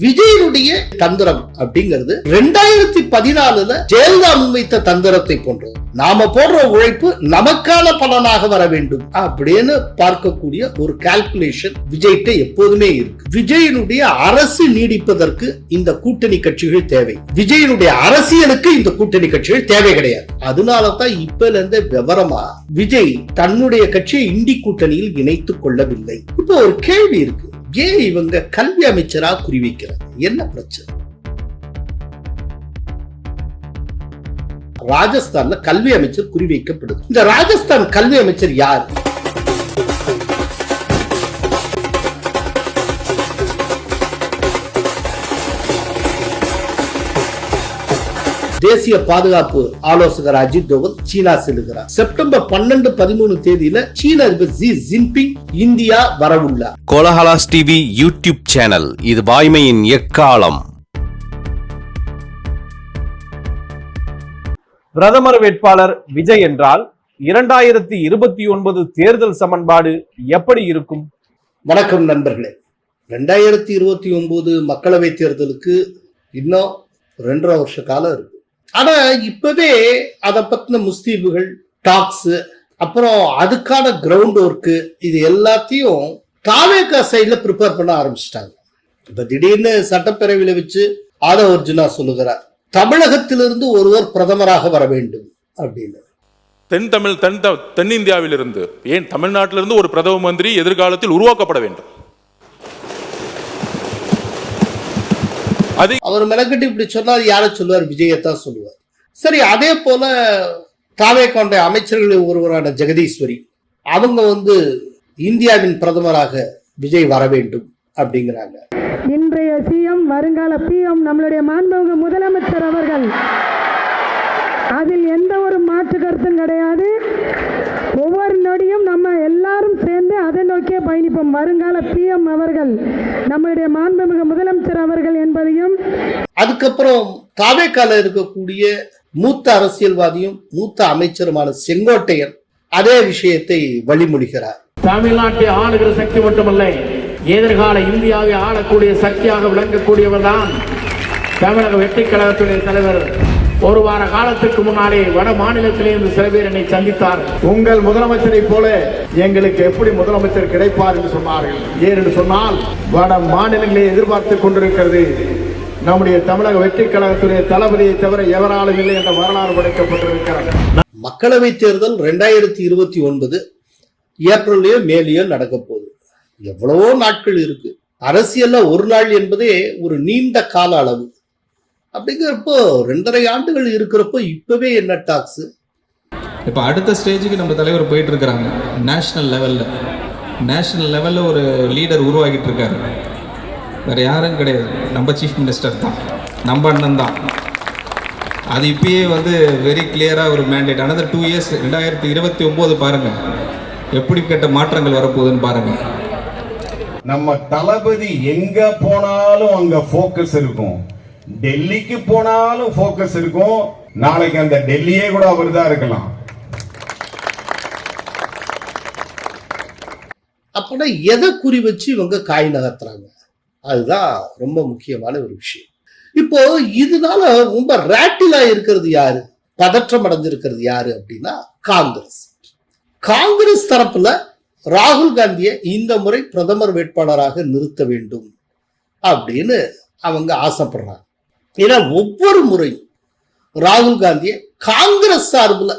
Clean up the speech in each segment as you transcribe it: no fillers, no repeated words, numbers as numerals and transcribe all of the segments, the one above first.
விஜயனுடைய தந்திரம் அப்படிங்கிறது 2014 ஜெயலலிதா முன்வைத்த தந்திரத்தை போன்றது. நாம போடுற உழைப்பு நமக்கான பலனாக வர வேண்டும் அப்படின்னு பார்க்கக்கூடிய ஒரு கால்குலேஷன் விஜய்கிட்ட எப்போதுமே இருக்கு. விஜயனுடைய அரசு நீடிப்பதற்கு இந்த கூட்டணி கட்சிகள் தேவை. விஜயனுடைய அரசியலுக்கு இந்த கூட்டணி கட்சிகள் தேவை கிடையாது. அதனாலதான் இப்ப இருந்த விவரமா விஜய் தன்னுடைய கட்சியை இண்டி கூட்டணியில் இணைத்துக் கொள்ளவில்லை. இப்ப ஒரு கேள்வி இருக்கு, ஏன் இவங்க கல்வி அமைச்சரா குறிவைக்கிறாங்க? என்ன பிரச்சனை? ராஜஸ்தான்ல கல்வி அமைச்சர் குறிவைக்கப்படுது. இந்த ராஜஸ்தான் கல்வி அமைச்சர் யார்? தேசிய பாதுகாப்பு ஆலோசகர் அஜித் தோவல் சீனா செல்கிறார். செப்டம்பர் 12-13 தேதியில சீன அதிபர் ஜி ஜின்பிங் இந்தியா வரவுள்ளார். கோலஹலாஸ் டிவி யூடியூப் சேனல், இது வாய்மையின் எக்காலம். பிரதமர் வேட்பாளர் விஜய் என்றால் 2029 தேர்தல் சமன்பாடு எப்படி இருக்கும்? வணக்கம் நண்பர்களே. 2029 மக்களவை தேர்தலுக்கு இன்னும் 2.5 வருஷ காலம் இருக்கு. ஆனா இப்பவே அதை பத்தின முஸ்தீபுகள், டாக்ஸ், அப்புறம் அதுக்கான கிரவுண்ட் ஒர்க்கு, இது எல்லாத்தையும் தாவேகா சைட்ல ப்ரிப்பேர் பண்ண ஆரம்பிச்சிட்டாங்க. இப்ப திடீர்னு சட்டப்பேரவையில வச்சு ஆதவ அர்ஜுனா சொல்லுகிறார், தமிழகத்திலிருந்து ஒருவர் பிரதமராக வர வேண்டும் அப்படின்னு. தென்னிந்தியாவிலிருந்து, ஏன் தமிழ்நாட்டிலிருந்து ஒரு பிரதம மந்திரி எதிர்காலத்தில் உருவாக்கப்பட வேண்டும். அவர் மெனக்கட்டு இப்படி சொன்னார். யார சொல்லுவார்? விஜயத்தான் சொல்லுவார். சரி, அதே போல தாவேகா அமைச்சர்களில் ஒருவரான ஜெகதீஸ்வரி, அவங்க இந்தியாவின் பிரதமராக விஜய் வர வேண்டும் அப்படிங்கிறாங்க. இன்றைய சிஎம், வருங்கால பிஎம் நம்மளுடைய மாண்புமிகு முதலமைச்சர் அவர்கள், அதில் எந்த ஒரு மாற்று கருத்தும் கிடையாது. ஒவ்வொரு நொடியும் நம்ம எல்லாரும் சேர்ந்து அதை நோக்கியே பயணிப்போம். வருங்கால பிஎம் அவர்கள் நம்முடைய மாண்புமிகு முதலமைச்சர் அவர்கள் என்பதையும். அதுக்கப்புறம் தாவேகால இருக்கக்கூடிய மூத்த அரசியல்வாதியும் மூத்த அமைச்சருமான செங்கோட்டையன் அதே விஷயத்தை வழிமொழிகிறார். தமிழ்நாட்டை ஆளுகிற சக்தி மட்டுமல்ல, எதிர்கால இந்தியாவை ஆளக்கூடிய சக்தியாக விளங்கக்கூடியவர் தான் தமிழக வெற்றி கழகத்துடைய தலைவர். ஒரு வார காலத்துக்கு முன்னாலே வட மாநிலத்திலிருந்து சில பேர் என்னை சந்தித்தார். உங்கள் முதலமைச்சரை போல எங்களுக்கு எப்படி முதலமைச்சர் கிடைப்பார் என்று சொன்னார்கள். ஏனென்று சொன்னால் வட மாநிலங்களை எதிர்பார்த்து கொண்டிருக்கிறது நம்முடைய தமிழக வெற்றி கழகத்துடைய தளபதியை தவிர எவராலும் இல்லை என்ற வரலாறு படைக்கப்பட்டிருக்கிறது. மக்களவை தேர்தல் 2029 ஏப்ரல்லையோ மேலேயோ நடக்க போகுது. எவ்வளவோ நாட்கள் இருக்கு. அரசியல்ல ஒரு நாள் என்பதே ஒரு நீண்ட கால அளவு. அப்படிங்கிறப்போ 2.5 ஆண்டுகள் இருக்கிறப்போ இப்பவே என்ன டாக்ஸ்? இப்போ அடுத்த ஸ்டேஜுக்கு நம்ம தலைவர் போயிட்டு இருக்கிறாங்க. நேஷனல் லெவலில் ஒரு லீடர் உருவாகிட்டு இருக்காரு. வேற யாரும் கிடையாது, நம்ம சீஃப் மினிஸ்டர் தான், நம்ம அண்ணன் தான். அது இப்பயே வெரி கிளியராக ஒரு மேண்டேட். another 2 years 2029 பாருங்க எப்படிப்பட்ட மாற்றங்கள் வரப்போகுதுன்னு பாருங்க. நம்ம தளபதி எங்க போனாலும் அங்க போக்கஸ் இருக்கும். டெல்லிக்கு போனாலும் போக்கஸ் இருக்கும். நாளைக்கு அந்த டெல்லியே கூட அவர் தான் இருக்கலாம். அப்பனா எதை குறி வச்சு இவங்க காய் நகர்த்துறாங்க? அதுதான் ரொம்ப முக்கியமான ஒரு விஷயம். இப்போ இதனால ரொம்ப ரேட்டிலா இருக்கிறது யாரு, பதற்றம் அடைஞ்சிருக்கிறது யாரு அப்படின்னா காங்கிரஸ் தரப்புல ராகுல் காந்தியை இந்த முறை பிரதமர் வேட்பாளராக நிறுத்த வேண்டும் அப்படின்னு அவங்க ஆசைப்படுறாங்க. ஏன்னா ஒவ்வொரு முறையும் ராகுல் காந்தியை காங்கிரஸ் சார்பில்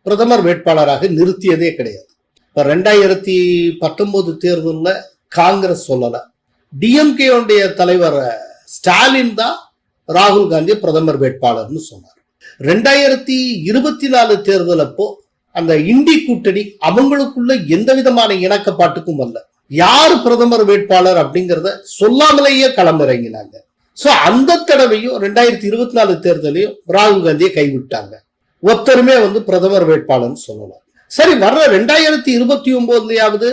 பிரதமர் வேட்பாளராக நிறுத்தியதே கிடையாது. இப்ப 2019 தேர்தலில் காங்கிரஸ் சொல்லல, டிஎம்கே தலைவர் ஸ்டாலின் தான் ராகுல் காந்தி பிரதமர் வேட்பாளர்னு சொன்னார். 2024 தேர்தல் அப்போ அந்த இண்டி கூட்டணி அவங்களுக்குள்ள எந்த விதமான இணக்கப்பாட்டுக்கும் வரல. யார் பிரதமர் வேட்பாளர் அப்படிங்கிறத சொல்லாமலேயே களமிறங்கினாங்க. சோ அந்த தடவையும் 2024 தேர்தலையும் ராகுல் காந்தியை கைவிட்டாங்க. ஒருத்தருமே பிரதமர் வேட்பாளர்னு சொல்லலாம். சரி, வர்ற 2029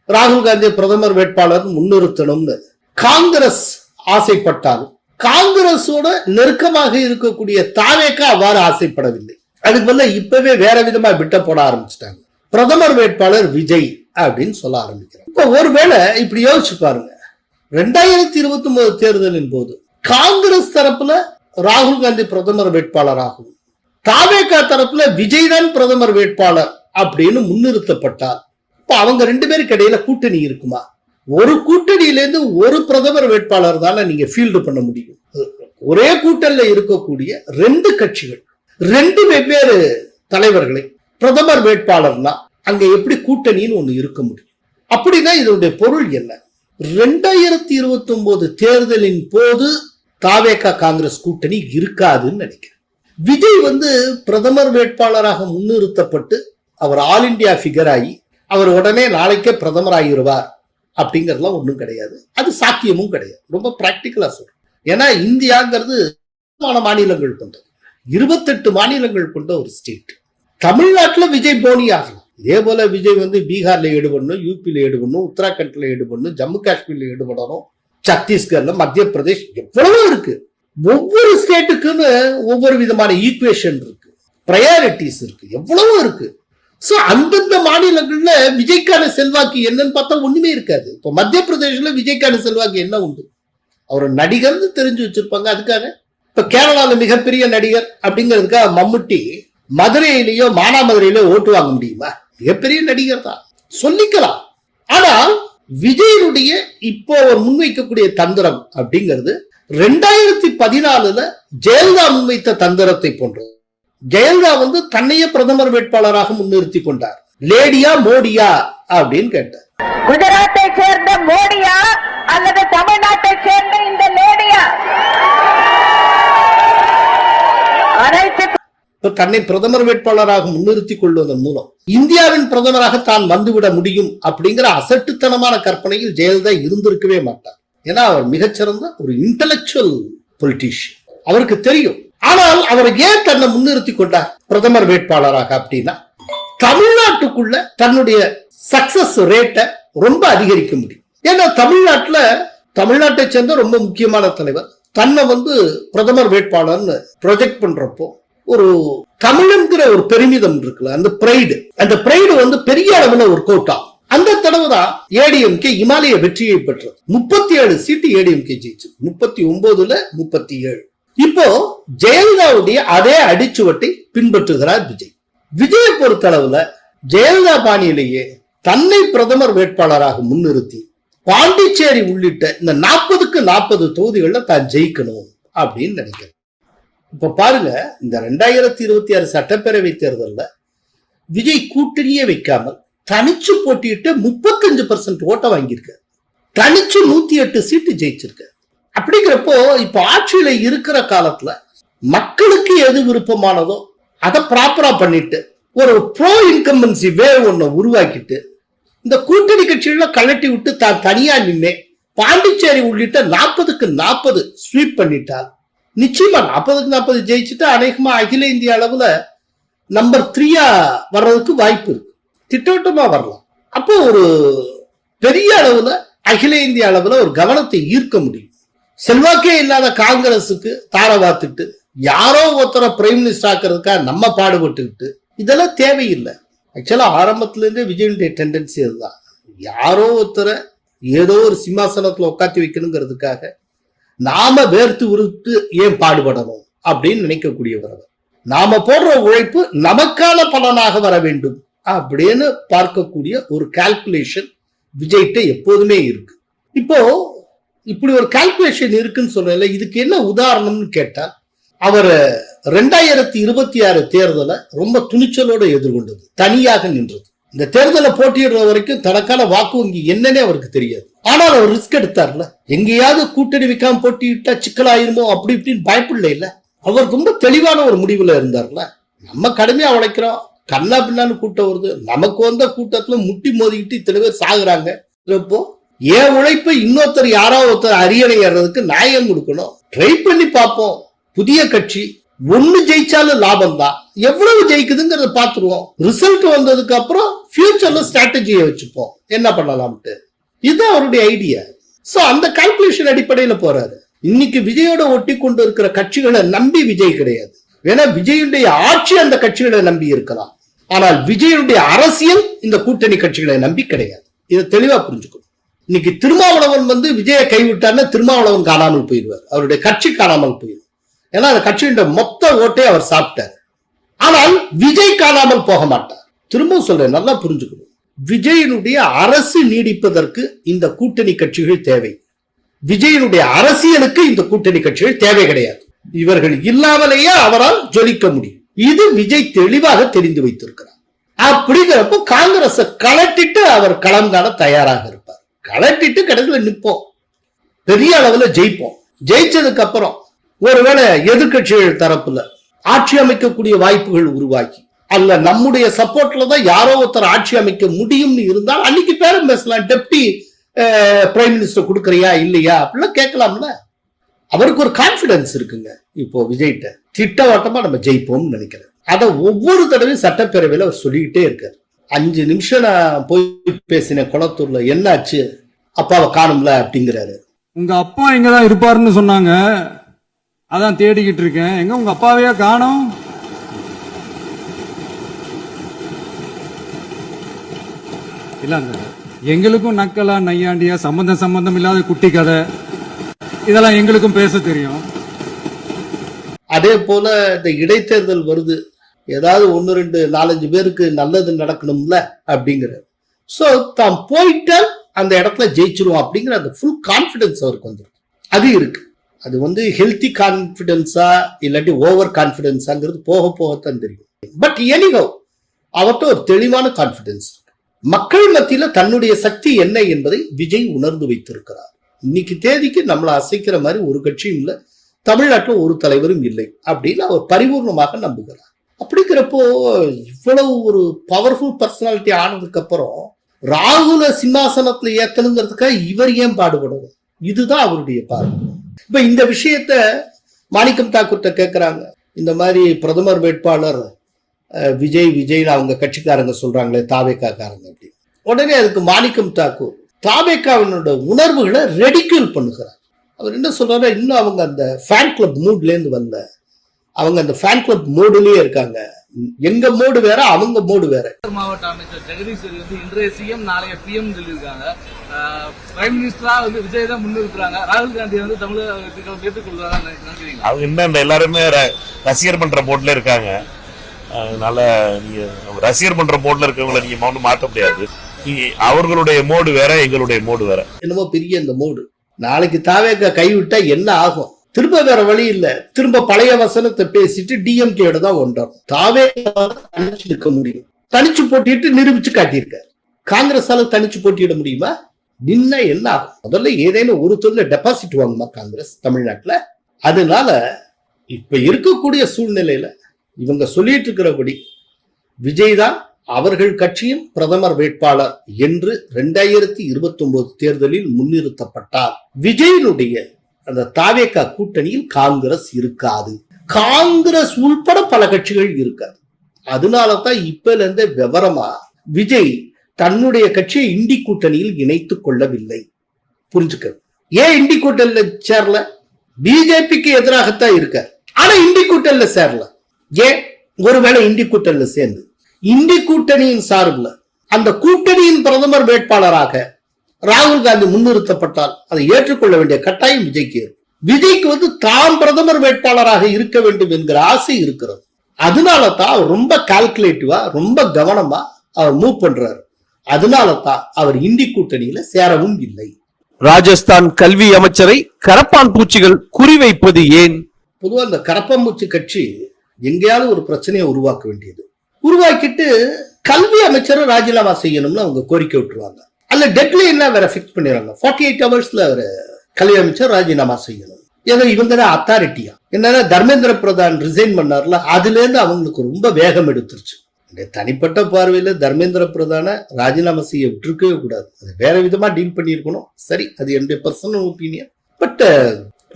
ராகுல் காந்தியை பிரதமர் வேட்பாளர் முன்னிறுத்தணும்னு காங்கிரஸ் ஆசைப்பட்டாலும் காங்கிரஸோட நெருக்கமாக இருக்கக்கூடிய தாவேகா அவ்வாறு ஆசைப்படவில்லை. அதுக்கு பதிலா இப்பவே வேற விதமா விட்ட போட ஆரம்பிச்சிட்டாங்க. பிரதமர் வேட்பாளர் விஜய் அப்படின்னு சொல்ல ஆரம்பிக்கிறாங்க. இப்ப ஒருவேளை இப்படி யோசிச்சு பாருங்க, 2029 தேர்தலின் போது காங்கிரஸ் தரப்புல ராகுல் காந்தி பிரதமர் வேட்பாளராகவும் தாவேகா தரப்புல விஜய் தான் பிரதமர் வேட்பாளர் அப்படின்னு முன்னிறுத்தப்பட்டால் இப்ப அவங்க 2 பேருக்கு இடையில கூட்டணி இருக்குமா? ஒரு கூட்டணியிலேருந்து ஒரு பிரதமர் வேட்பாளர் தானே நீங்க ஃபீல்டு பண்ண முடியும். ஒரே கூட்டணியில இருக்கக்கூடிய 2 கட்சிகள் 2 வெவ்வேறு தலைவர்களை பிரதமர் வேட்பாளர்னா அங்க எப்படி கூட்டணின்னு ஒண்ணு இருக்க முடியும்? அப்படின்னா இதனுடைய பொருள் என்ன? 2029 தேர்தலின் போது தாவேகா காங்கிரஸ் கூட்டணி இருக்காதுன்னு நினைக்கிறேன். விஜய் பிரதமர் வேட்பாளராக முன்னிறுத்தப்பட்டு அவர் ஆல் இண்டியா ஃபிகர் ஆகி அவர் உடனே நாளைக்கே பிரதமர் ஆகிடுவார் அப்படிங்கறதுலாம் ஒண்ணும் கிடையாது. அது சாத்தியமும் கிடையாது. ரொம்ப பிராக்டிக்கலா சொல்றேன். ஏன்னா இந்தியாங்கிறது மாநிலங்கள் கொண்டது, 28 மாநிலங்கள் கொண்ட ஒரு ஸ்டேட். தமிழ்நாட்டுல விஜய் போனி ஆகலாம். இதே போல விஜய் பீகார்ல ஈடுபடணும், யூபியில ஈடுபடணும், உத்தராகண்ட்ல ஈடுபடணும், ஜம்மு காஷ்மீர்ல ஈடுபடணும், சத்தீஸ்கர்ல, மத்திய பிரதேஷ், எவ்வளவோ இருக்கு. ஒவ்வொரு ஸ்டேட்டுக்குன்னு ஒவ்வொரு விதமான ஈக்குவேஷன் இருக்கு, பிரையாரிட்டிஸ் இருக்கு, எவ்வளவோ இருக்கு. சோ அந்தந்த மாநிலங்கள்ல விஜய்க்கான செல்வாக்கு என்னன்னு பார்த்தா ஒண்ணுமே இருக்காது. இப்ப மத்திய பிரதேஷ்ல விஜய்க்கான செல்வாக்கு என்ன உண்டு? அவர் நடிகர்னு தெரிஞ்சு வச்சிருப்பாங்க. அதுக்காக இப்ப கேரளால மிகப்பெரிய நடிகர் அப்படிங்கிறதுக்காக மம்முட்டி மதுரையிலேயோ மானாமதுரையிலோ ஓட்டு வாங்க முடியுமா? மிகப்பெரிய நடிகர் தான் சொல்லிக்கலாம். ஆனால் விஜயனுடைய இப்போ அவர் முன்வைக்கக்கூடிய தந்திரம் அப்படிங்கிறது 2014 ஜெயலலிதா முன்வைத்த தந்திரத்தை போன்றது. ஜெயலலிதா தன்னையே பிரதமர் வேட்பாளராக முன்னிறுத்தி கொண்டார். லேடியா மோடியா அப்படின்னு கேட்டார். குஜராத்தை சேர்ந்த மோடியா அல்லது தமிழ்நாட்டை சேர்ந்த இந்த லேடியா? தன்னை பிரதமர் வேட்பாளராக முன்னிறுத்திக் கொள்வதன் மூலம் இந்தியாவின் பிரதமராக தான் வந்துவிட முடியும் அப்படிங்கிற அசட்டுத்தனமான கற்பனையில் ஜெயலலிதா இருந்திருக்கவே மாட்டார். ஏன்னா அவர் மிகச்சிறந்த ஒரு இன்டலெக்சுவல் பொலிட்டீஷியன், அவருக்கு தெரியும். ஆனால் அவர் ஏன் தன்னை முன்னிறுத்தி கொண்டார் பிரதமர் வேட்பாளராக அப்படின்னா, தமிழ்நாட்டுக்குள்ள தன்னுடைய சக்சஸ் ரேட்டை ரொம்ப அதிகரிக்க முடியும். ஏன்னா தமிழ்நாட்டை சேர்ந்த ரொம்ப முக்கியமான தலைவர் தன்னை பிரதமர் வேட்பாளர்னு ப்ரொஜெக்ட் பண்றப்போ ஒரு தமிழ்ங்கிற ஒரு பெருமிதம் இருக்குல்ல, அந்த பிரைடு பெரிய அளவுல ஒரு கோட்டா. அந்த தடவை தான் ஏடிஎம்கே இமாலய வெற்றியை பெற்றது. 37 சீட்டு ஏடிஎம்கே ஜெயிச்சு, 39ல 37. இப்போ ஜெயலலிதாவுடைய அதே அடிச்சுவட்டை பின்பற்றுகிறார் விஜய். விஜயை பொறுத்தளவுல ஜெயலலிதா பாணியிலேயே தன்னை பிரதமர் வேட்பாளராக முன்னிறுத்தி பாண்டிச்சேரி உள்ளிட்ட இந்த 40க்கு 40 தொகுதிகள்ல தான் ஜெயிக்கணும் அப்படின்னு நினைக்கிறேன். இப்ப பாருங்க, இந்த 2026 சட்டப்பேரவை தேர்தலில் விஜய் கூட்டணியே வைக்காமல் தனிச்சு போட்டிட்டு 35% ஓட்ட வாங்கியிருக்க, தனிச்சு 108 சீட்டு ஜெயிச்சிருக்க. அப்படிங்கிறப்போ இப்ப ஆட்சியில இருக்கிற காலத்துல மக்களுக்கு எது விருப்பமானதோ அதை ப்ராப்பரா பண்ணிட்டு ஒரு ப்ரோ இன்கம்பன்சி வேவ் ஒண்ணு உருவாக்கிட்டு இந்த கூட்டணி கட்சிகளை கலட்டி விட்டு தான் தனியா நின்னே பாண்டிச்சேரி உள்ளிட்ட 40க்கு 40 ஸ்வீப் பண்ணிட்டால் நிச்சயமா 40க்கு 40 ஜெயிச்சுட்டு அநேகமா அகில இந்திய அளவுல நம்பர் 3 வர்றதுக்கு வாய்ப்பு இருக்கு. திட்டவட்டமா வரலாம். அப்போ ஒரு பெரிய அளவுல அகில இந்திய அளவுல ஒரு கவனத்தை ஈர்க்க முடியும். செல்வாக்கே இல்லாத காங்கிரஸுக்கு தார வாத்துட்டு யாரோ ஒருத்தர பிரைம் மினிஸ்டர் ஆக்குறதுக்காக நம்ம பாடுபட்டுக்கிட்டு இதெல்லாம் தேவையில்லை. ஆக்சுவலா ஆரம்பத்துல இருந்தே விஜயனுடைய டெண்டன்சி அதுதான். யாரோ ஒருத்தர ஏதோ ஒரு சிம்மாசனத்துல உட்காத்தி வைக்கணுங்கிறதுக்காக நாம வேர்த்து உறுத்து ஏன் பாடுபடணும் அப்படின்னு நினைக்கக்கூடியவர். நாம போடுற உழைப்பு நமக்கான பலனாக வர வேண்டும் அப்படின்னு பார்க்கக்கூடிய ஒரு கால்குலேஷன் விஜய்கிட்ட எப்போதுமே இருக்கு. இப்போ இப்படி ஒரு கால்குலேஷன் இருக்குன்னு சொல்லல. இதுக்கு என்ன உதாரணம்னு கேட்டா, அவர் 2026 தேர்தலை ரொம்ப துணிச்சலோடு எதிர்கொண்டது, தனியாக நின்றது. இந்த தேர்தலை போட்டியிடுற வரைக்கும் தனக்கான வாக்கு வங்கி என்னன்னே அவருக்கு தெரியாது. ஆனால் அவர் ரிஸ்க் எடுத்தார்ல, எங்கேயாவது கூட்டணி வைக்காம போட்டியிட்டா சிக்கலாயிருமோ அப்படி இப்படின்னு பயப்படல இல்ல. அவர் ரொம்ப தெளிவான ஒரு முடிவுல இருந்தார்ல. நம்ம கடுமையா உழைக்கிறோம், கண்ணா பின்னான்னு கூட்டம் வருது, நமக்கு வந்த கூட்டத்துல முட்டி மோதிக்கிட்டு இத்தனை பேர் சாகுறாங்க. இப்போ ஏன் உழைப்ப இன்னொருத்தர் யாரோ ஒருத்தர் அரியணை ஏறதுக்கு நியாயம் கொடுக்கணும். ட்ரை பண்ணி பார்ப்போம். புதிய கட்சி ஒண்ணு ஜெயிச்சாலும் லாபம் தான், எவ்வளவு ஜெயிக்குதுங்கிறத பாத்துருவோம். ரிசல்ட் வந்ததுக்கு அப்புறம் ஃபியூச்சர்ல ஸ்ட்ராட்டஜியை வச்சுப்போம், என்ன பண்ணலாம்ட்டு. இதுதான் அவருடைய ஐடியா. சோ அந்த கால்குலேஷன் அடிப்படையில போறாரு. இன்னைக்கு விஜயோட ஒட்டி கொண்டு இருக்கிற கட்சிகளை நம்பி விஜய் கிடையாது. ஏன்னா விஜயுடைய ஆட்சி அந்த கட்சிகளை நம்பி இருக்கலாம், ஆனால் விஜயுடைய அரசியல் இந்த கூட்டணி கட்சிகளை நம்பி கிடையாது. இதை தெளிவா புரிஞ்சுக்கணும். இன்னைக்கு திருமாவளவன் வந்து விஜயை கைவிட்டார்னா திருமாவளவன் காணாமல் போயிடுவார், அவருடைய கட்சி காணாமல் போயிடும். ஏன்னா அந்த கட்சியின் மொத்த ஓட்டை அவர் சாப்பிட்டார். ஆனால் விஜய் காணாமல் போக மாட்டார். திரும்பவும் சொல்றேன், நல்லா புரிஞ்சுக்கணும். விஜயனுடைய அரசு நீடிப்பதற்கு இந்த கூட்டணி கட்சிகள் தேவை. விஜயனுடைய அரசியலுக்கு இந்த கூட்டணி கட்சிகள் தேவை கிடையாது. இவர்கள் இல்லாமலேயே அவரால் ஜொலிக்க முடியும். இது விஜய் தெளிவாக தெரிந்து வைத்திருக்கிறார். அப்படிங்கிறப்போ காங்கிரஸ் கலட்டிட்டு அவர் களம் காண தயாராக இருப்பார். கலட்டிட்டு கடைசியில் நிற்போம், பெரிய அளவுல ஜெயிப்போம். ஜெயிச்சதுக்கு அப்புறம் ஒருவேளை எதிர்கட்சிகள் தரப்புல ஆட்சி அமைக்கக்கூடிய வாய்ப்புகள் உருவாக்கி, அல்ல நம்முடைய சப்போர்ட்ல தான் யாரோ ஒருத்தர் ஆட்சி அமைக்க முடியும்னு இருந்தால் அன்னைக்கு பேரும் பேசலாம். டெப்டி பிரைம் மினிஸ்டர் கொடுக்கறியா இல்லையா அப்படிலாம் கேட்கலாம்ல. அவருக்கு ஒரு கான்பிடன்ஸ் இருக்குங்க. இப்போ விஜய்கிட்ட திட்டவட்டமா நம்ம ஜெயிப்போம்னு நினைக்கிறேன். அதை ஒவ்வொரு தடவையும் சட்டப்பேரவையில அவர் சொல்லிக்கிட்டே இருக்காரு. 5 நிமிஷம் நான் போய் பேசின குளத்தூர்ல என்னாச்சு, அப்பாவை காணும்ல அப்படிங்கிறாரு. உங்க அப்பா எங்கதான் இருப்பாருன்னு சொன்னாங்க, அதான் தேடிக்கிட்டு இருக்கேன். எங்க உங்க அப்பாவையா காணோம்? இல்ல, எங்களுக்கும் நக்கலா நையாண்டியா சம்பந்தம் இல்லாத குட்டி கதை இதெல்லாம் எங்களுக்கும் பேச தெரியும். அதே போல இந்த இடைத்தேர்தல் வருது, ஏதாவது 1, 2, 4, 5 பேருக்கு நல்லது நடக்கணும்ல அப்படிங்கிறார். சோ தாம் போயிட்டால் அந்த இடத்துல ஜெயிச்சிருவோம் அப்படிங்கிற அந்த ஃபுல் கான்பிடன்ஸ் அவருக்கு வந்துருக்கு. அது இருக்கு. அது வந்து ஹெல்த்தி கான்பிடன்ஸா இல்லாட்டி ஓவர் கான்பிடன்ஸாங்கிறது போக போகத்தான் தெரியும். பட் எனிஹோ அவர்கிட்ட ஒரு தெளிவான கான்பிடன்ஸ் இருக்கு. மக்கள் மத்தியில தன்னுடைய சக்தி என்ன என்பதை விஜய் உணர்ந்து வைத்திருக்கிறார். இன்னைக்கு தேதிக்கு நம்மளை அசைக்கிற மாதிரி ஒரு கட்சியும் இல்லை, தமிழ்நாட்டில் ஒரு தலைவரும் இல்லை அப்படின்னு அவர் பரிபூர்ணமாக நம்புகிறார். அப்படிங்கிறப்போ இவ்வளவு ஒரு பவர்ஃபுல் பர்சனாலிட்டி ஆனதுக்கு அப்புறம் ராகுல சிம்மாசனத்துல ஏத்தணுங்கிறதுக்காக இவர் ஏன் பாடுபடணும்? இதுதான் அவருடைய பார்வை. இப்ப இந்த விஷயத்த மாணிக்கம் தாக்கூர்ட்ட கேட்கிறாங்க, இந்த மாதிரி பிரதமர் வேட்பாளர் விஜய்னு அவங்க கட்சிக்காரங்க சொல்றாங்களே தாவேக்காரங்க அப்படி. உடனே அதுக்கு மாணிக்கம் தாக்கூர் தாவேக்காவினோட உணர்வுகளை ரெடிக்யூல் பண்ணுகிறார். அவர் என்ன சொல்றாரு, இன்னும் அவங்க அந்த ஃபேன் கிளப் மூட்ல இருந்து வரல, அவங்க அந்த ஃபேன் கிளப் மோடுலயே இருக்காங்க. எங்க மோடு வேற, அவங்க மோடு வேற. மாவட்ட அமைச்சர் ஜெகதீஷ் வந்து இன்றைய சிஎம் நாளைய பிஎம் சொல்லியிருக்காங்க. பிரைம் மினிஸ்டரா வந்து விஜய் தான் முன்னிறுத்துறாங்க. ராகுல் காந்தி வந்து தமிழக ஏற்றுக்கொள்றாங்க. அவங்க இன்னும் எல்லாருமே ரசிகர் பண்ற போட்ல இருக்காங்க. அதனால நீங்க ரசிகர் பண்ற போட்ல இருக்கவங்களை நீங்க மௌனம் மாற்ற முடியாது. அவர்களுடைய மோடு வேற, எங்களுடைய மோடு வேற. என்னமோ பெரிய இந்த மோடு நாளைக்கு தாவேக்கா கைவிட்டா என்ன ஆகும்? திரும்ப வேற வழி இல்ல, திரும்ப பழைய வசனத்தை பேசிட்டு டிஎம்கேட தான் ஒன்றாம். தாவேக்கா தனிச்சு நிற்க முடியும், தனிச்சு போட்டிட்டு நிரூபிச்சு காட்டியிருக்காரு. காங்கிரஸால தனிச்சு போட்டியிட முடியுமா? நின்னா என்ன ஆகும்? முதல்ல ஏதேனும் ஒரு தொழில டெபாசிட் வாங்குமா காங்கிரஸ் தமிழ்நாட்டுல? அதனால இப்ப இருக்கக்கூடிய சூழ்நிலையில இவங்க சொல்லிட்டு இருக்கிறபடி விஜய் தான் அவர்கள் கட்சியின் பிரதமர் வேட்பாளர் என்று 2029 தேர்தலில் முன்னிறுத்தப்பட்டார். விஜயனுடைய அந்த தாவேக்கா கூட்டணியில் காங்கிரஸ் இருக்காது. காங்கிரஸ் உள்பட பல கட்சிகள் இருக்காது. அதனாலதான் இப்பல இருந்தே விவரமா விஜய் தன்னுடைய கட்சியை இண்டி கூட்டணியில் இணைத்துக் கொள்ளவில்லை. புரிஞ்சுக்க. ஏன் இண்டி கூட்டணியில சேரல? பிஜேபிக்கு எதிராகத்தான் இருக்கார், ஆனா இண்டி கூட்டணியில சேரல. ஏன்? ஒருவேளை இண்டி கூட்டணியில சேர்ந்து இந்தி கூட்டணியின் சார்பில் அந்த கூட்டணியின் பிரதமர் வேட்பாளராக ராகுல் காந்தி முன்னிறுத்தப்பட்டால் அதை ஏற்றுக்கொள்ள வேண்டிய கட்டாயம் விஜய்க்கு இருக்கும். விஜய்க்கு வந்து தாம் பிரதமர் வேட்பாளராக இருக்க வேண்டும் என்கிற ஆசை இருக்கிறது. அதனால தான் அவர் ரொம்ப கால்குலேட்டிவா, ரொம்ப கவனமா அவர் மூவ் பண்றாரு. அதனால தான் அவர் இந்தி கூட்டணியில சேரவும் இல்லை. ராஜஸ்தான் கல்வி அமைச்சரை கரப்பான் பூச்சிகள் குறிவைப்பது ஏன்? பொதுவாக இந்த கரப்பாம்பூச்சி கட்சி எங்கேயாவது ஒரு பிரச்சனையை உருவாக்க வேண்டியது, உருவாக்கிட்டு கல்வி அமைச்சரை ராஜினாமா செய்யணும்னு அவங்க கோரிக்கை விட்டுருவாங்க. அல்ல டெட்லைன் வேற பிக்ஸ் பண்ணிடுறாங்க. 48 ஹவர்ஸ்ல ஒரு கல்வி அமைச்சர் ராஜினாமா செய்யணும். ஏன்னா இவங்க தான் அத்தாரிட்டியா. என்னன்னா தர்மேந்திர பிரதான் ரிசைன் பண்ணார்ல, அதுல இருந்து அவங்களுக்கு ரொம்ப வேகம் எடுத்துருச்சு. தனிப்பட்ட பார்வையில தர்மேந்திர பிரதான ராஜினாமா செய்ய விட்டுருக்கவே கூடாது, அது வேற விதமா டீல் பண்ணிருக்கணும். சரி, அது என்னுடைய பர்சனல் ஒப்பீனியன். பட்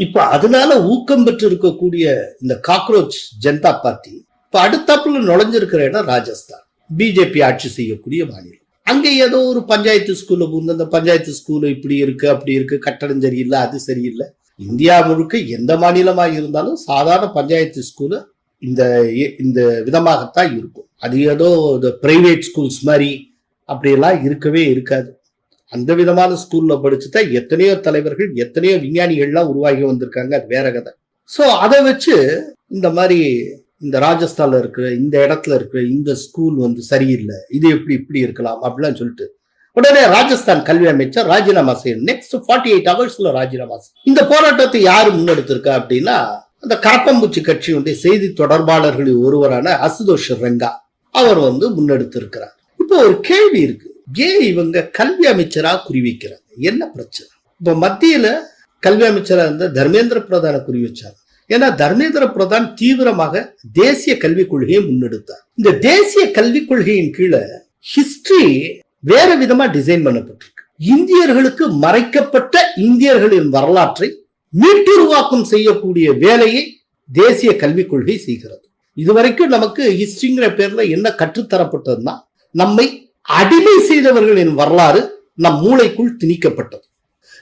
இப்ப அதனால ஊக்கம் பெற்று இருக்கக்கூடிய இந்த காக்ரோச் ஜனதா பார்ட்டி இப்ப அடுத்தாப்புல நுழைஞ்சிருக்கிற இடம் ராஜஸ்தான், பிஜேபி ஆட்சி செய்யக்கூடிய மாநிலம். அங்க ஏதோ ஒரு பஞ்சாயத்து ஸ்கூல்ல புகுந்து அந்த பஞ்சாயத்து ஸ்கூல் இப்படி இருக்கு அப்படி இருக்கு, கட்டடம் சரியில்லை, அது சரியில்லை. இந்தியா முழுக்க எந்த மாநிலமாக இருந்தாலும் சாதாரண பஞ்சாயத்து ஸ்கூலு இந்த விதமாகத்தான் இருக்கும். அது ஏதோ பிரைவேட் ஸ்கூல்ஸ் மாதிரி அப்படியெல்லாம் இருக்கவே இருக்காது. அந்த விதமான ஸ்கூல்ல படிச்சுதான் எத்தனையோ தலைவர்கள் எத்தனையோ விஞ்ஞானிகள்லாம் உருவாகி வந்திருக்காங்க, அது வேற கதை. சோ அதை வச்சு இந்த மாதிரி இந்த ராஜஸ்தான்ல இருக்கிற இந்த இடத்துல இருக்கிற இந்த ஸ்கூல் சரியில்லை, இது எப்படி இப்படி இருக்கலாம் அப்படிலாம் சொல்லிட்டு உடனே ராஜஸ்தான் கல்வி அமைச்சர் ராஜினாமா செய்யணும். நெக்ஸ்ட் 48 ஹவர்ஸ்ல ராஜினாமா செய்யும். இந்த போராட்டத்தை யாரு முன்னெடுத்திருக்கா அப்படின்னா அந்த கரப்பாம்பூச்சி கட்சியுடைய செய்தி தொடர்பாளர்களில் ஒருவரான அசுதோஷ் ரெங்கா அவர் முன்னெடுத்திருக்கிறார். இப்போ ஒரு கேள்வி இருக்கு, ஏன் இவங்க கல்வி அமைச்சரா குறிவைக்கிறாங்க, என்ன பிரச்சனை? இப்ப மத்தியில கல்வி அமைச்சரா இருந்த தர்மேந்திர பிரதான குறி வச்சாங்க. ஏன்னா தர்மேந்திர பிரதான் தீவிரமாக தேசிய கல்விக் கொள்கையை முன்னெடுத்தார். இந்த தேசிய கல்விக் கொள்கையின் கீழே ஹிஸ்டரி வேற விதமா டிசைன் பண்ணப்பட்டிருக்கு. இந்தியர்களுக்கு மறைக்கப்பட்ட இந்தியர்களின் வரலாற்றை மீட்டுருவாக்கம் செய்யக்கூடிய வேலையை தேசிய கல்விக் கொள்கை செய்கிறது. இதுவரைக்கும் நமக்கு ஹிஸ்டரிங்கிற பேர்ல என்ன கற்றுத்தரப்பட்டதுன்னா, நம்மை அடிமை செய்தவர்களின் வரலாறு நம் மூளைக்குள் திணிக்கப்பட்டது,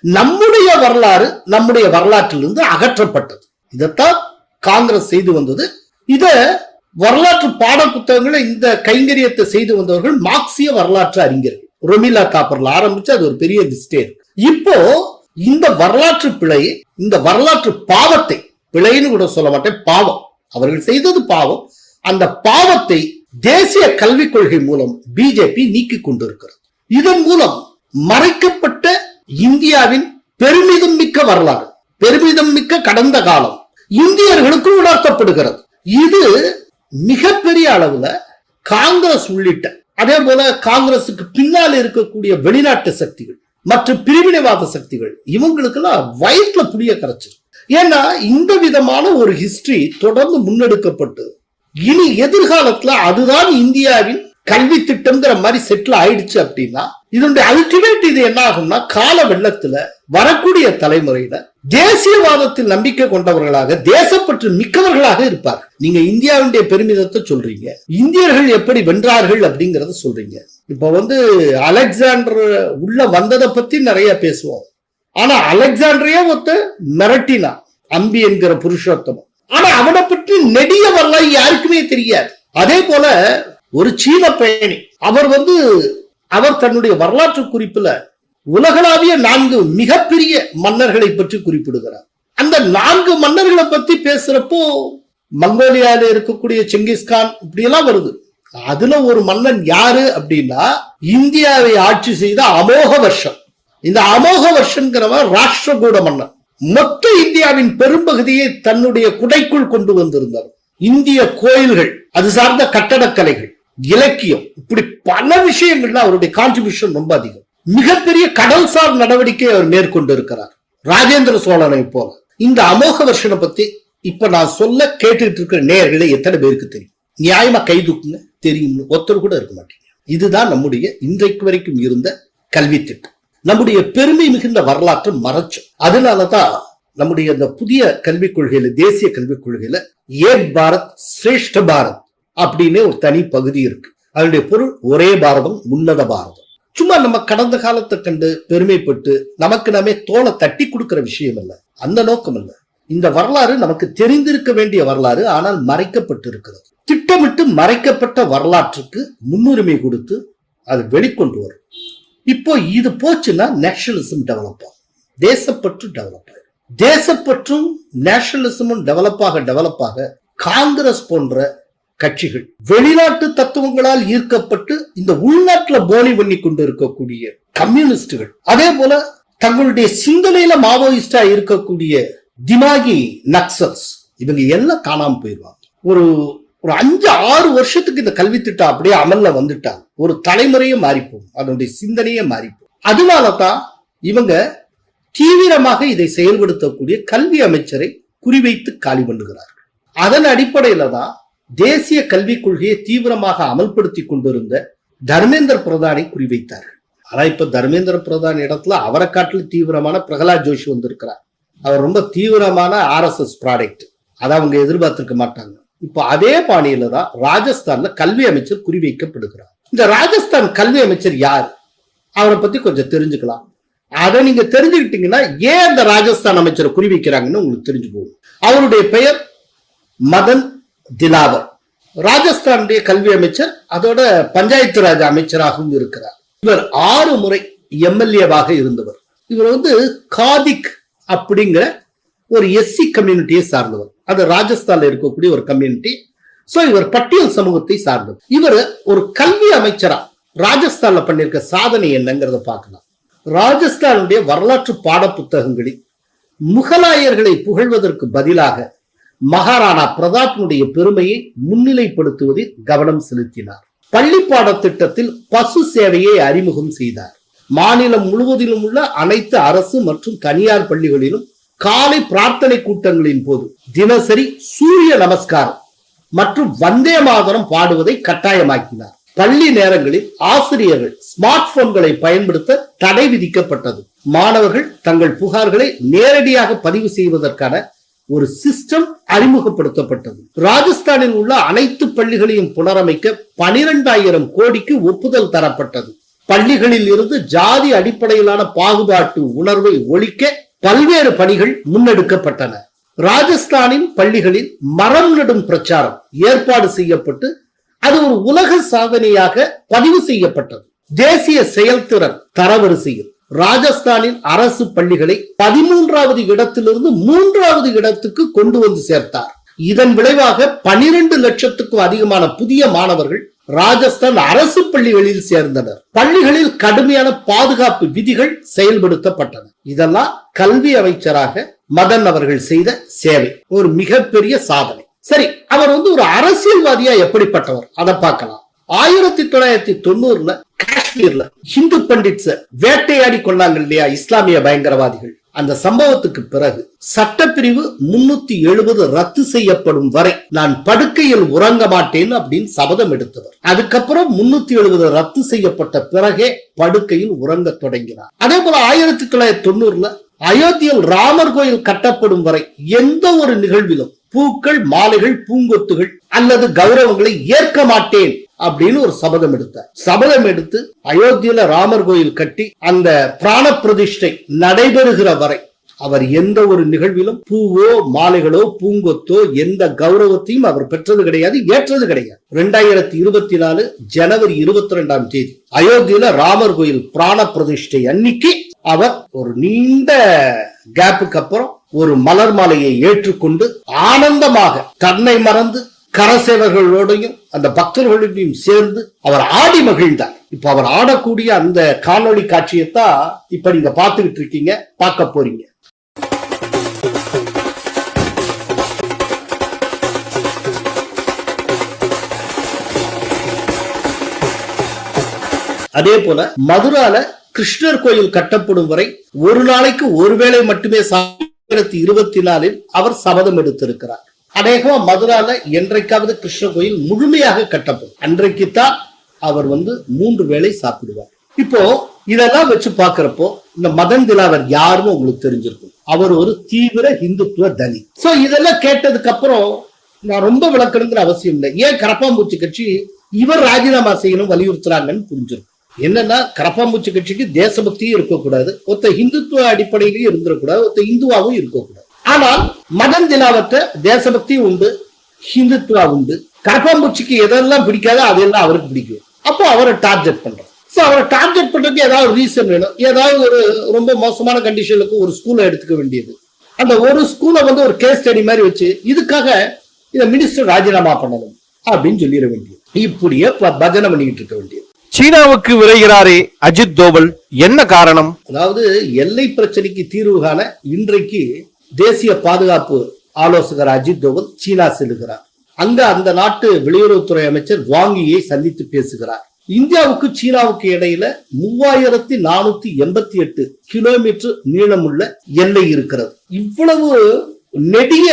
நம்முடைய வரலாறு நம்முடைய வரலாற்றிலிருந்து அகற்றப்பட்டது. இதைத்தான் காங்கிரஸ் செய்து வந்தது. இத வரலாற்று பாட புத்தகங்களை இந்த கைங்கரியத்தை செய்து வந்தவர்கள் மார்க்சிய வரலாற்று அறிஞர்கள். ரொமிலா தாப்பர்ல ஆரம்பிச்சு அது ஒரு பெரிய லிஸ்டே இருக்கு. இப்போ இந்த வரலாற்று பிழையை, இந்த வரலாற்று பாவத்தை, பிழைன்னு கூட சொல்ல மாட்டேன், பாவம், அவர்கள் செய்தது பாவம், அந்த பாவத்தை தேசிய கல்விக் கொள்கை மூலம் பிஜேபி நீக்கி கொண்டிருக்கிறது. இதன் மூலம் மறைக்கப்பட்ட இந்தியாவின் பெருமிதம் மிக்க வரலாறு, பெருமிதம் மிக்க கடந்த காலம் இந்தியர்களுக்கு உணர்த்தப்படுகிறது. இது மிகப்பெரிய அளவுல காங்கிரஸ் உள்ளிட்ட, அதே போல காங்கிரசுக்கு பின்னால் இருக்கக்கூடிய வெளிநாட்டு சக்திகள் மற்றும் பிரிவினைவாத சக்திகள் இவங்களுக்கெல்லாம் வயிற்றுல புளிய கரைச்சிருக்கு. ஏன்னா இந்த விதமான ஒரு ஹிஸ்டரி தொடர்ந்து முன்னெடுக்கப்பட்டு இனி எதிர்காலத்துல அதுதான் இந்தியாவின் கல்வி திட்டம்ங்கிற மாதிரி செட்டில் ஆயிடுச்சு அப்படின்னா இதனுடைய அல்டிமேட் இது என்ன ஆகும்னா, கால வெள்ளத்துல வரக்கூடிய தலைமுறையில தேசியவாதத்தில் நம்பிக்கை கொண்டவர்களாக, தேசப்பற்று மிக்கவர்களாக இருப்பார். நீங்க இந்தியாவுடைய பெருமிதத்தை சொல்றீங்க, இந்தியர்கள் எப்படி வென்றார்கள் அப்படிங்கறத சொல்றீங்க. இப்ப அலெக்சாண்டர் உள்ள வந்ததை பத்தி நிறைய பேசுவோம். ஆனா அலெக்சாண்டரையே மிரட்டினா அம்பி என்கிற புருஷோத்தமம், ஆனா அவனை பற்றி நெடிய வரலாறு யாருக்குமே தெரியாது. அதே போல ஒரு சீன பயணி அவர் தன்னுடைய வரலாற்று குறிப்புல உலகளாவிய 4 மிகப்பெரிய மன்னர்களை பற்றி குறிப்பிடுகிறார். அந்த 4 மன்னர்களை பத்தி பேசுறப்போ மங்கோலியால இருக்கக்கூடிய செங்கிஸ்கான் இப்படி எல்லாம் வருது. அதுல ஒரு மன்னன் யாரு அப்படின்னா, இந்தியாவை ஆட்சி செய்த அமோக வர்ஷன். இந்த அமோக வர்ஷன்கிறவன் ராஷ்டிரகூட மன்னன். மொத்த இந்தியாவின் பெரும்பகுதியை தன்னுடைய குடைக்குள் கொண்டு வந்திருந்தவர். இந்திய கோயில்கள், அது சார்ந்த கட்டடக்கலைகள், இலக்கியம், இப்படி பல விஷயங்கள்ல அவருடைய கான்ட்ரிபியூஷன் ரொம்ப அதிகம். மிகப்பெரிய கடல்சார் நடவடிக்கை அவர் மேற்கொண்டு இருக்கிறார், ராஜேந்திர சோழனை போல. இந்த அமோக வர்ஷனை பத்தி இப்ப நான் சொல்ல கேட்டுட்டு இருக்கிற நேயர்களை எத்தனை பேருக்கு தெரியும்? நியாயமா கை தூக்குங்க, தெரியும், ஒருத்தர் கூட இருக்க மாட்டீங்க. இதுதான் நம்முடைய இன்றைக்கு வரைக்கும் இருந்த கல்வி திட்டம். நம்முடைய பெருமை மிகுந்த வரலாற்று மறைச்சோம். அதனாலதான் நம்முடைய இந்த புதிய கல்விக் கொள்கையில, தேசிய கல்விக் கொள்கையில ஏக் பாரத் சிரேஷ்ட பாரத் அப்படின்னு ஒரு தனி பகுதி இருக்கு. அதனுடைய பொருள் ஒரே பாரதம், உன்னத பாரதம். சும்மா நம்ம கடந்த காலத்தை கண்டு பெருமைப்பட்டு நமக்கு நாமே தோலை தட்டி கொடுக்கிற விஷயம் அல்ல, அந்த நோக்கம் அல்ல. இந்த வரலாறு நமக்கு தெரிந்திருக்க வேண்டிய வரலாறு, ஆனால் மறைக்கப்பட்டு இருக்கிறது. திட்டமிட்டு மறைக்கப்பட்ட வரலாற்றுக்கு முன்னுரிமை கொடுத்து அது வெளிக்கொண்டு வரும். இப்போ இது போச்சுன்னா நேஷனலிசம் டெவலப் ஆகும், தேசப்பற்று டெவலப் ஆகும். தேசப்பற்றும் நேஷனலிசமும் டெவலப் ஆக காங்கிரஸ் போன்ற கட்சிகள் வெளிநாட்டு தத்துவங்களால் ஈர்க்கப்பட்டு இந்த உள்நாட்டுல போனி பண்ணி கொண்டு இருக்கக்கூடிய கம்யூனிஸ்டுகள், அதே போல தங்களுடைய சிந்தனையில மாவோயிஸ்டா இருக்கக்கூடிய திமாகி நக்சல்ஸ், இவங்க எல்லாம் காணாம போயிடுவாங்க. ஒரு 5-6 வருஷத்துக்கு இந்த கல்வி திட்டம் அப்படியே அமல்ல வந்துட்டாங்க, ஒரு தலைமுறையே மாறிப்போம், அதனுடைய சிந்தனையே மாறிப்போம். அதனாலதான் இவங்க தீவிரமாக இதை செயல்படுத்தக்கூடிய கல்வி அமைச்சரை குறிவைத்து காலி பண்ணுகிறார்கள். அதன் அடிப்படையில தான் தேசிய கல்விக் கொள்கையை தீவிரமாக அமல்படுத்தி கொண்டிருந்த தர்மேந்திர பிரதானை குறிவைத்தார்கள். ஆனா இப்ப தர்மேந்திர பிரதான் இடத்துல அவரை காட்டிலும் தீவிரமான பிரகலாத் ஜோஷி வந்திருக்கிறார். அவர் ரொம்ப தீவிரமான RSS ப்ராடக்ட், அதை அவங்க எதிர்பார்த்திருக்க மாட்டாங்க. இப்ப அதே பாணியில தான் ராஜஸ்தான்ல கல்வி அமைச்சர் குறிவைக்கப்படுகிறார். இந்த ராஜஸ்தான் கல்வி அமைச்சர் யார், அவரை பத்தி கொஞ்சம் தெரிஞ்சுக்கலாம். அதை நீங்க தெரிஞ்சுக்கிட்டீங்கன்னா ஏன் அந்த ராஜஸ்தான் அமைச்சரை குறிவைக்கிறாங்கன்னு உங்களுக்கு தெரிஞ்சு போகும். அவருடைய பெயர் மதன் திலாவர். ராஜஸ்தானுடைய கல்வி அமைச்சர், அதோட பஞ்சாயத்து ராஜ் அமைச்சராகவும் இருக்கிறார். இவர் 6 முறை எம்எல்ஏவாக இருந்தவர். இவர் வந்து காதிக் அப்படிங்கிற ஒரு எஸ்சி கம்யூனிட்டியை சார்ந்தவர். அது ராஜஸ்தான்ல இருக்கக்கூடிய ஒரு கம்யூனிட்டி. சோ இவர் பட்டியல் சமூகத்தை சார்ந்தவர். இவர் ஒரு கல்வி அமைச்சரா ராஜஸ்தான்ல பண்ணிருக்க சாதனை என்னங்கிறத பார்க்கலாம். ராஜஸ்தானுடைய வரலாற்று பாட புத்தகங்களில் முகலாயர்களை புகழ்வதற்கு பதிலாக மகாராணா பிரதாப்பினுடைய பெருமையை முன்னிலைப்படுத்துவதில் கவனம் செலுத்தினார். பள்ளி பாடத்திட்டத்தில் பசு சேவையை அறிமுகம் செய்தார். மாநிலம் முழுவதிலும் உள்ள அனைத்து அரசு மற்றும் தனியார் பள்ளிகளிலும் காலை பிரார்த்தனை கூட்டங்களின் போது தினசரி சூரிய நமஸ்காரம் மற்றும் வந்தே மாதரம் பாடுவதை கட்டாயமாக்கினார். பள்ளி நேரங்களில் ஆசிரியர்கள் ஸ்மார்ட் போன்களை பயன்படுத்த தடை விதிக்கப்பட்டது. மாணவர்கள் தங்கள் புகார்களை நேரடியாக பதிவு செய்வதற்கான ஒரு சிஸ்டம் அறிமுகப்படுத்தப்பட்டது. ராஜஸ்தானில் உள்ள அனைத்து பள்ளிகளையும் புனரமைக்க 12,000 கோடிக்கு ஒப்புதல் தரப்பட்டது. பள்ளிகளில் இருந்து ஜாதி அடிப்படையிலான பாகுபாட்டு உணர்வை ஒழிக்க பல்வேறு பணிகள் முன்னெடுக்கப்பட்டன. ராஜஸ்தானின் பள்ளிகளில் மரம் நடும் பிரச்சாரம் ஏற்பாடு செய்யப்பட்டு அது ஒரு உலக சாதனையாக பதிவு செய்யப்பட்டது. தேசிய செயல்திறன் தரவரிசையில் ராஜஸ்தானின் அரசு பள்ளிகளை 13வது இடத்திலிருந்து 3வது இடத்துக்கு கொண்டு வந்து சேர்த்தார். இதன் விளைவாக 12 லட்சத்துக்கும் அதிகமான புதிய மாணவர்கள் ராஜஸ்தான் அரசு பள்ளிகளில் சேர்ந்தனர். பள்ளிகளில் கடுமையான பாதுகாப்பு விதிகள் செயல்படுத்தப்பட்டன. இதெல்லாம் கல்வி அமைச்சராக மதன் அவர்கள் செய்த சேவை, ஒரு மிகப்பெரிய சாதனை. சரி, அவர் வந்து ஒரு அரசியல்வாதியா எப்படிப்பட்டவர் அதை பார்க்கலாம். 1990 காஷ்மீர்ல ஹிந்து பண்டிட்ஸ் வேட்டையாடி கொண்டாங்க இல்லையா இஸ்லாமிய பயங்கரவாதிகள், அந்த சம்பவத்துக்கு பிறகு சட்டப்பிரிவு 370 ரத்து செய்யப்படும் வரை நான் படுக்கையில் உறங்க மாட்டேன் அப்படின்னு சபதம் எடுத்தவர். அதுக்கப்புறம் 370 ரத்து செய்யப்பட்ட பிறகே படுக்கையில் உறங்க தொடங்கினார். அதே போல 1990 அயோத்தியில் ராமர் கோயில் கட்டப்படும் வரை எந்த ஒரு நிகழ்விலும் பூக்கள், மாலைகள், பூங்கொத்துகள் அல்லது கௌரவங்களை ஏற்க மாட்டேன் அப்படின்னு ஒரு சபதம் எடுத்தார். சபதம் எடுத்து அயோத்தியில ராமர் கோயில் கட்டி அந்த பிராண பிரதிஷ்டை நடைபெறுகிற வரை அவர் எந்த ஒரு நிகழ்விலும் பூவோ, மாலைகளோ, பூங்கொத்தோ எந்த கௌரவத்தையும் அவர் பெற்றது கிடையாது, ஏற்றது கிடையாது. 2024 ஜனவரி 22ஆம் தேதி அயோத்தியில ராமர் கோயில் பிராண பிரதிஷ்டை அன்னைக்கு அவர் ஒரு நீண்ட கேப்புக்கு அப்புறம் ஒரு மலர் மாலையை ஏற்றுக்கொண்டு ஆனந்தமாக தன்னை மறந்து கரசேவர்களோடையும் அந்த பக்தர்களோடையும் சேர்ந்து அவர் ஆடி மகிழ்ந்தார். இப்ப அவர் ஆடக்கூடிய அந்த காணொளி காட்சியைத்தான் இப்ப நீங்க பார்த்துக்கிட்டு இருக்கீங்க, பார்க்க போறீங்க. அதே போல மதுரால கிருஷ்ணர் கோயில் கட்டப்படும் வரை ஒரு நாளைக்கு ஒருவேளை மட்டுமே 2024 அவர் சபதம் எடுத்திருக்கிறார். அநேகமா மதுரால என்றைக்காவது கிருஷ்ண கோயில் முழுமையாக கட்டப்படும் அன்றைக்குத்தான் அவர் 3 வேளை சாப்பிடுவார். இப்போ இதெல்லாம் வச்சு பாக்குறப்போ இந்த மதன் திலாவர் யாருன்னு உங்களுக்கு தெரிஞ்சிருக்கும். அவர் ஒரு தீவிர இந்துத்துவ தனி. சோ இதெல்லாம் கேட்டதுக்கு அப்புறம் நான் ரொம்ப விளக்கணுங்கிற அவசியம் இல்லை. ஏன் கரப்பாம்பூச்சி கட்சி இவர் ராஜினாமா செய்யணும் வலியுறுத்துறாங்கன்னு புரிஞ்சிருக்கும். என்னன்னா கரப்பாம்பூச்சி கட்சிக்கு தேசபக்தியும் இருக்கக்கூடாது, ஒருத்த இந்துத்துவ அடிப்படையிலையும் இருந்துடக்கூடாது, ஒருத்த இந்துவாவும் இருக்கக்கூடாது. ஆனால் மதன் திலாவத்தை தேசபக்தியும் உண்டு, ஹிந்துத்துவா உண்டு. கரப்பாம்பூச்சிக்கு எதெல்லாம் பிடிக்காதோ அதெல்லாம் அவருக்கு பிடிக்கும். அப்போ அவரை டார்கெட் பண்றோம். சோ அவரை டார்கெட் பண்றதுக்கு ஏதாவது ரீசன் வேணும். ஏதாவது ஒரு ரொம்ப மோசமான கண்டிஷனுக்கு ஒரு ஸ்கூலை எடுத்துக்க வேண்டியது. அந்த ஒரு ஸ்கூலை ஒரு கேஸ் ஸ்டடி மாதிரி வச்சு இதுக்காக இதை மினிஸ்டர் ராஜினாமா பண்ணணும் அப்படின்னு சொல்லிட வேண்டியது. இப்படியே பஜனை பண்ணிக்கிட்டு இருக்க வேண்டியது. சீனாவுக்கு விரைகிறாரே அஜித் தோவல், என்ன காரணம்? அதாவது எல்லை பிரச்சனைக்கு தீர்வு காண இன்றைக்கு தேசிய பாதுகாப்பு ஆலோசகர் அஜித் தோவல் சீனா செல்லுகிறார். அங்க அந்த நாட்டு வெளியுறவுத்துறை அமைச்சர் வாங்கியை சந்தித்து பேசுகிறார். இந்தியாவுக்கு சீனாவுக்கு இடையில 3488 கிலோமீட்டர் நீளமுள்ள எல்லை இருக்கிறது. இவ்வளவு நெடிய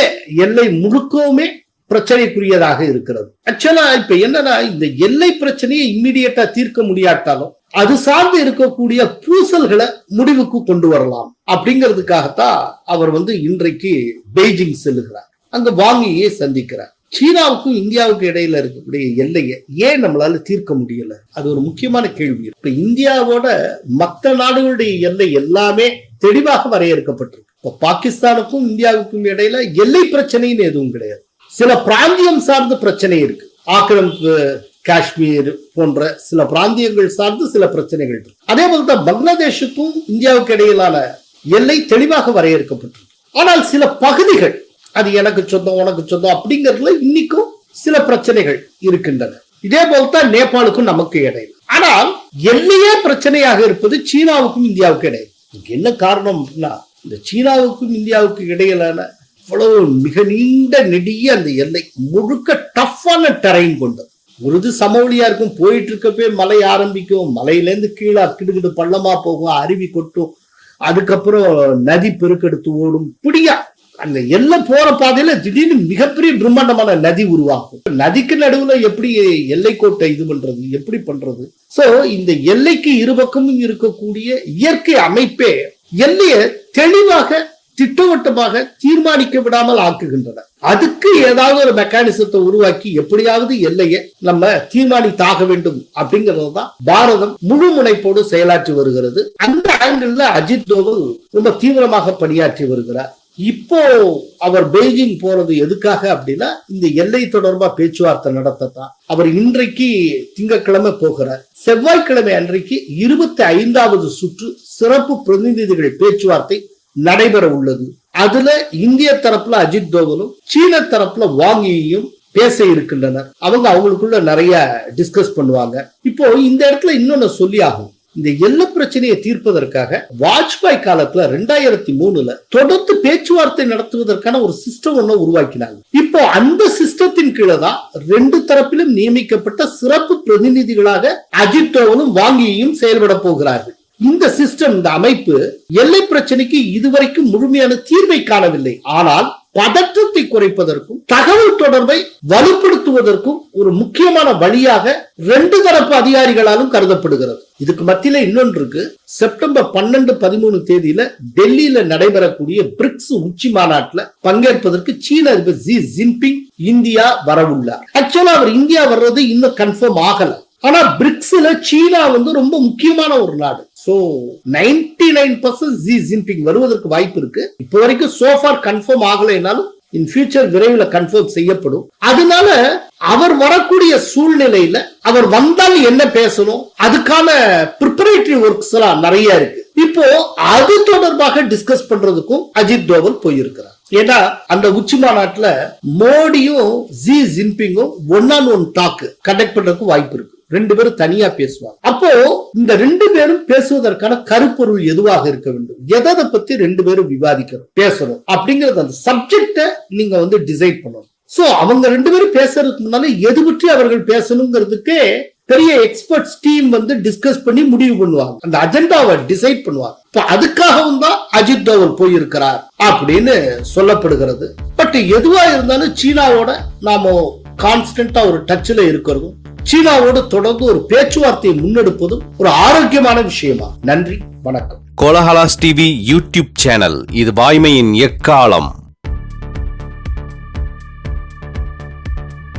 எல்லை முழுக்கவுமே பிரச்சனைக்குரியதாக இருக்கிறது. ஆக்சுவலா இப்ப என்னன்னா இந்த எல்லை பிரச்சனையை இம்மிடியட்டா தீர்க்க முடியாட்டாலும் அது சார்ந்து இருக்கக்கூடிய பூசல்களை முடிவுக்கு கொண்டு வரலாம் அப்படிங்கிறதுக்காகத்தான் அவர் இன்றைக்கு பெய்ஜிங் செல்லுகிறார். அங்க வாங்கியே சந்திக்கிறார். சீனாவுக்கும் இந்தியாவுக்கும் இடையில இருக்கக்கூடிய எல்லையை ஏன் நம்மளால தீர்க்க முடியல? அது ஒரு முக்கியமான கேள்வி. இப்ப இந்தியாவோட மற்ற நாடுகளுடைய எல்லை எல்லாமே தெளிவாக வரையறுக்கப்பட்டிருக்கு. இப்ப பாகிஸ்தானுக்கும் இந்தியாவுக்கும் இடையில எல்லை பிரச்சனைன்னு எதுவும் கிடையாது. சில பிராந்தியம் சார்ந்த பிரச்சனை இருக்கு. ஆக்கிரமிப்பு காஷ்மீர் போன்ற சில பிராந்தியங்கள் சார்ந்து சில பிரச்சனைகள் இருக்கு. அதே போலதான் பங்களாதேஷுக்கும் இந்தியாவுக்கு இடையிலான எல்லை தெளிவாக வரையறுக்கப்பட்டிருக்கு. ஆனால் சில பகுதிகள் அது எனக்கு சொந்தம் உனக்கு சொந்தம் அப்படிங்கறதுல இன்னைக்கும் சில பிரச்சனைகள் இருக்கின்றன. இதே போல்தான் நேபாளுக்கும் நமக்கு இடையில். ஆனால் எல்லையே பிரச்சனையாக இருப்பது சீனாவுக்கும் இந்தியாவுக்கும் இடையில். என்ன காரணம் அப்படின்னா, இந்த சீனாவுக்கும் இந்தியாவுக்கும் இடையிலான இவ்வளவு மிக நீண்ட நெடிய அந்த எல்லை முழுக்க டஃப்பான டெரைன் கொண்டது. ஒரு இது சமவெளியா இருக்கும், போயிட்டு இருக்கப்பே மலை ஆரம்பிக்கும், மலையிலேருந்து கீழே கிடுகிடு பள்ளமா போகும், அருவி கொட்டும், அதுக்கப்புறம் நதி பெருக்கெடுத்து ஓடும். இப்படியா அந்த எல்லை போற பாதையில திடீர்னு மிகப்பெரிய பிரம்மாண்டமான நதி உருவாகும். நதிக்கு நடுவுல எப்படி எல்லை கோட்டை இது பண்றது, எப்படி பண்றது? சோ இந்த எல்லைக்கு இருபக்கமும் இருக்கக்கூடிய இயற்கை அமைப்பே எல்லையை தெளிவாக திட்டவட்டமாக தீர்மானிக்க விடாமல் ஆக்குகின்றன. அதுக்கு ஏதாவது ஒரு மெக்கானிசத்தை உருவாக்கி எப்படியாவது எல்லையை நம்ம தீர்மானித்தாக வேண்டும் அப்படிங்கறதுதான் பாரதம் முழு முனைப்போடு செயலாற்றி வருகிறது. அந்த ஆங்கிள் அஜித் தோவல் ரொம்ப தீவிரமாக பணியாற்றி வருகிறார். இப்போ அவர் பெய்ஜிங் போறது எதுக்காக அப்படின்னா, இந்த எல்லை தொடர்பா பேச்சுவார்த்தை நடத்தத்தான். அவர் இன்றைக்கு திங்கட்கிழமை போகிறார். செவ்வாய்க்கிழமை அன்றைக்கு 25வது சுற்று சிறப்பு பிரதிநிதிகள் பேச்சுவார்த்தை நடைபெற உள்ளது. அதுல இந்திய தரப்புல அஜித் தோவலும் சீன தரப்புல வாங் யியும் பேச இருக்கின்றனர். அவங்களுக்குள்ள நிறைய டிஸ்கஸ் பண்ணுவாங்க. இப்போ இந்த இடத்துல இன்னொன்னு சொல்லி ஆகும். இந்த எல்லை பிரச்சனையை தீர்ப்பதற்காக வாஜ்பாய் காலத்துல 2003 தொடர்ந்து பேச்சுவார்த்தை நடத்துவதற்கான ஒரு சிஸ்டம் ஒண்ணு உருவாக்கினாங்க. இப்போ அந்த சிஸ்டத்தின் கீழே தான் 2 தரப்பிலும் நியமிக்கப்பட்ட சிறப்பு பிரதிநிதிகளாக அஜித் தோவலும் வாங் யியும் செயல்பட போகிறார்கள். இந்த சிஸ்டம், இந்த அமைப்பு எல்லை பிரச்சனைக்கு இதுவரைக்கும் முழுமையான தீர்வை காணவில்லை. ஆனால் பதற்றத்தை குறைப்பதற்கும் தகவல் தொடர்பை வலுப்படுத்துவதற்கும் ஒரு முக்கியமான வழியாக 2 தரப்பு அதிகாரிகளாலும் கருதப்படுகிறது. இதுக்கு மத்தியில இன்னொன்று இருக்கு. செப்டம்பர் 12, 13 தேதியில டெல்லியில நடைபெறக்கூடிய பிரிக்ஸ் உச்சி மாநாட்டில் பங்கேற்பதற்கு சீன அதிபர் ஜி ஜின்பிங் இந்தியா வரவுள்ளார். ஆக்சுவலா அவர் இந்தியா வர்றது இன்னும் கன்ஃபார்ம் ஆகல. ஆனா பிரிக்ஸ்ல சீனா ரொம்ப முக்கியமான ஒரு நாடு. சோ 99% ஜி ஜின்பிங் வருவதற்கு வாய்ப்பு இருக்கு. இப்போ வரைக்கும் சோஃபார் கன்ஃபார்ம் ஆகலைனாலும் இன் ஃபியூச்சர் விரைவில் கன்ஃபார்ம் செய்யப்படும். அதனால அவர் வரக்கூடிய சூழ்நிலையில அவர் வந்தால் என்ன பேசணும், அதுக்கான ப்ரிப்பரேட்டரி ஒர்க்ஸ் எல்லாம் நிறைய இருக்கு. இப்போ அது தொடர்பாக டிஸ்கஸ் பண்றதுக்கும் அஜித் தோவல் போயிருக்கிறார். ஏன்னா அந்த உச்சி மாநாட்டுல மோடியும் ஜி ஜின்பிங்கும் 1-on-1 டாக் கண்டக்ட் பண்றதுக்கு வாய்ப்பு இருக்கு. 2 பேரும் தனியா பேசுவாங்க. அப்போ இந்த 2 பேரும் பேசுவதற்கான கருப்பொருள் எதுவாக இருக்க வேண்டும், எதை பத்தி 2 பேரும் விவாதிக்கணும், பேசணும் அப்படிங்கறது அந்த சப்ஜெக்ட நீங்க டிசைட் பண்ணணும். சோ அவங்க 2 பேரும் பேசுறதுக்கு முன்னால எது பற்றி அவர்கள் பேசணுங்கிறதுக்கு பெரிய எக்ஸ்பர்ட்ஸ் டீம் டிஸ்கஸ் பண்ணி முடிவு பண்ணுவாங்க. அந்த அஜெண்டாவை டிசைட் பண்ணுவாங்க. அதுக்காகவும் தான் அஜித் தோவல் போயிருக்கிறார் அப்படின்னு சொல்லப்படுகிறது. பட் எதுவா இருந்தாலும் சீனாவோட நாம கான்ஸ்டன்டா ஒரு டச்ல இருக்கிறதும், சீனாவோடு தொடர்ந்து ஒரு பேச்சுவார்த்தையை முன்னெடுப்பதும் ஒரு ஆரோக்கியமான விஷயமா. நன்றி, வணக்கம். கோலஹலாஸ் டிவி யூடியூப் சேனல், இது வாய்மையின் எக்காலம்.